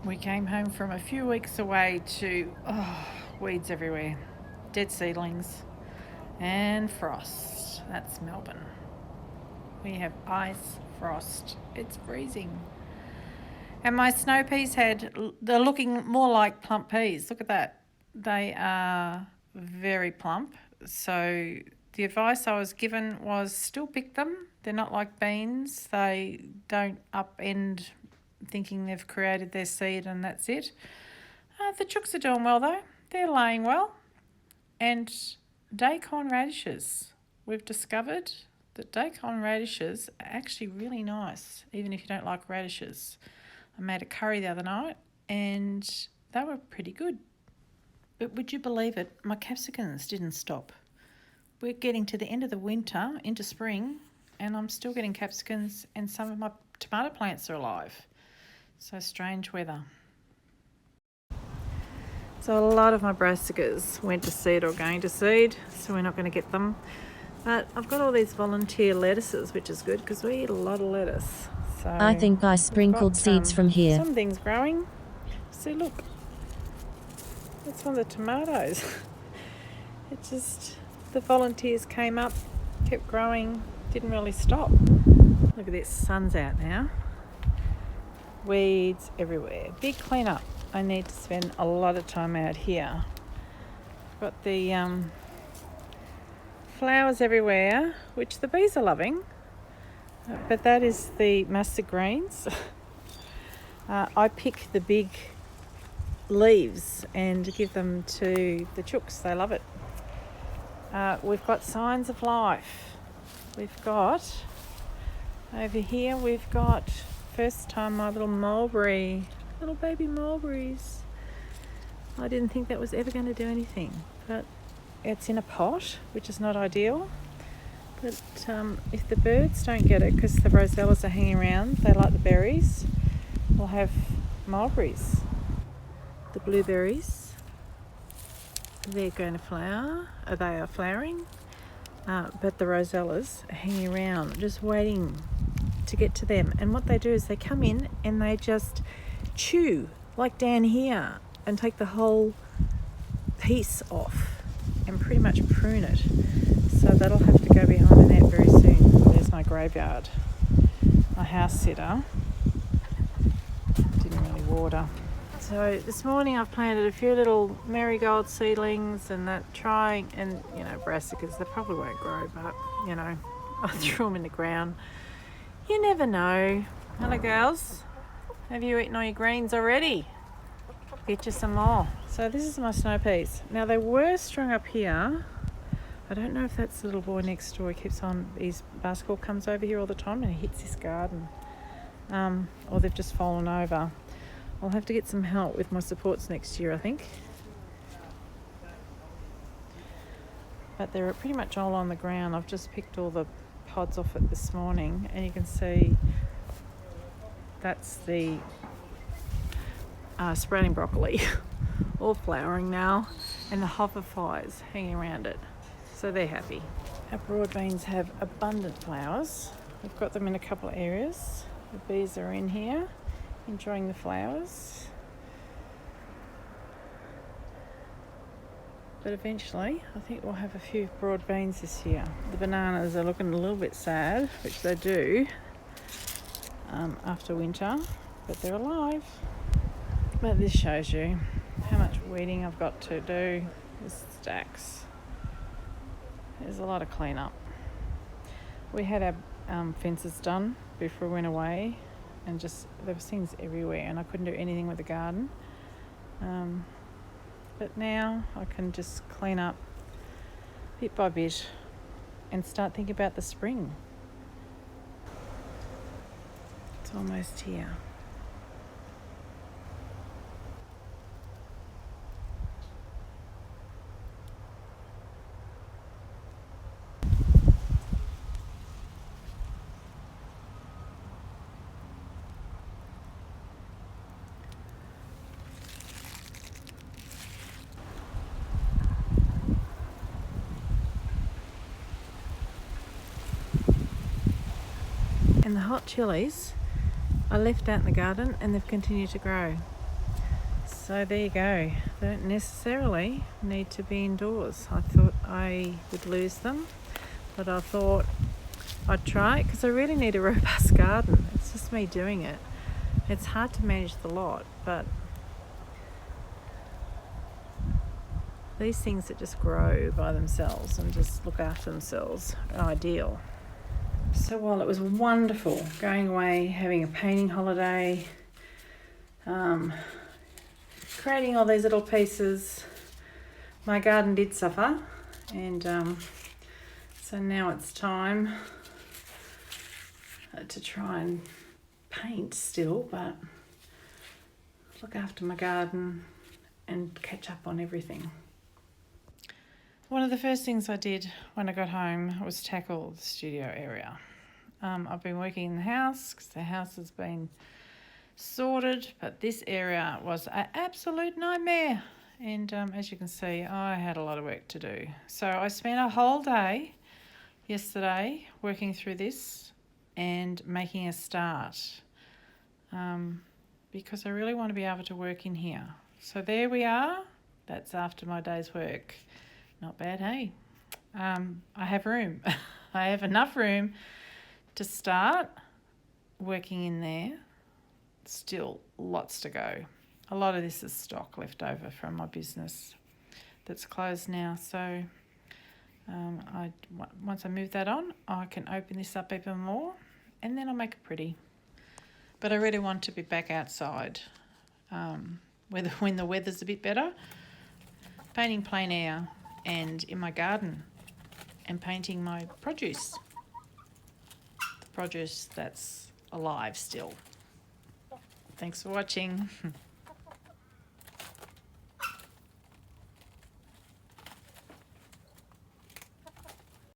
We came home from a few weeks away to weeds everywhere, dead seedlings, and frost. That's Melbourne. We have ice, frost. It's freezing. And my snow peas they're looking more like plump peas. Look at that. They are very plump. So the advice I was given was still pick them. They're not like beans. They don't upend thinking they've created their seed and that's it. The chooks are doing well though. They're laying well. And daikon radishes. We've discovered that daikon radishes are actually really nice, even if you don't like radishes. I made a curry the other night and they were pretty good. But would you believe it? My capsicums didn't stop. We're getting to the end of the winter, into spring, and I'm still getting capsicums and some of my tomato plants are alive. So strange weather. So a lot of my brassicas went to seed or going to seed, so we're not going to get them. But I've got all these volunteer lettuces, which is good because we eat a lot of lettuce. So I think I sprinkled seeds from here. Some things growing. See, look. That's one of the tomatoes. It just, the volunteers came up, kept growing, didn't really stop. Look at this, sun's out now. Weeds everywhere. Big cleanup. I need to spend a lot of time out here. Got the flowers everywhere, which the bees are loving. But that is the mustard greens. I pick the big leaves and give them to the chooks. They love it. We've got signs of life. We've got, over here, we've got first time my little mulberry, little baby mulberries. I didn't think that was ever going to do anything, but it's in a pot, which is not ideal. But if the birds don't get it, because the rosellas are hanging around, they like the berries, we'll have mulberries. The blueberries, they're going to flower, they are flowering, but the rosellas are hanging around, just waiting to get to them. And what they do is they come in and they just chew, like down here, and take the whole piece off and pretty much prune it. So that'll have to go behind the net very soon. There's my graveyard. My house sitter didn't really water. So this morning I've planted a few little marigold seedlings and that and brassicas. They probably won't grow, but I threw them in the ground. You never know. Hello girls. Have you eaten all your greens already? Get you some more. So this is my snow peas. Now they were strung up here. I don't know if that's the little boy next door. He keeps on, his basketball comes over here all the time and he hits his garden. Or they've just fallen over. I'll have to get some help with my supports next year, I think. But they're pretty much all on the ground. I've just picked all the pods off it this morning and you can see that's the sprouting broccoli all flowering now and the hoverflies hanging around it. So they're happy. Our broad beans have abundant flowers. We've got them in a couple of areas. The bees are in here enjoying the flowers. But eventually I think we'll have a few broad beans this year. The bananas are looking a little bit sad, which they do after winter, but they're alive. But this shows you how much weeding I've got to do. This stacks. There's a lot of cleanup. We had our fences done before we went away and just there was things everywhere and I couldn't do anything with the garden. But now I can just clean up bit by bit and start thinking about the spring. It's almost here. And the hot chilies I left out in the garden and they've continued to grow. So there you go. They don't necessarily need to be indoors. I thought I would lose them, but I thought I'd try it because I really need a robust garden. It's just me doing it. It's hard to manage the lot, but these things that just grow by themselves and just look after themselves are ideal. So while it was wonderful going away, having a painting holiday, creating all these little pieces, my garden did suffer, and so now it's time to try and paint still, but look after my garden and catch up on everything. One of the first things I did when I got home was tackle the studio area. I've been working in the house because the house has been sorted, but this area was an absolute nightmare. And as you can see, I had a lot of work to do. So I spent a whole day yesterday working through this and making a start because I really want to be able to work in here. So there we are. That's after my day's work. Not bad, hey? I have room. I have enough room to start working in there. Still lots to go. A lot of this is stock left over from my business that's closed now. So once I move that on, I can open this up even more and then I'll make it pretty. But I really want to be back outside when the weather's a bit better, painting plein air and in my garden and painting my produce. The produce that's alive still. Thanks for watching.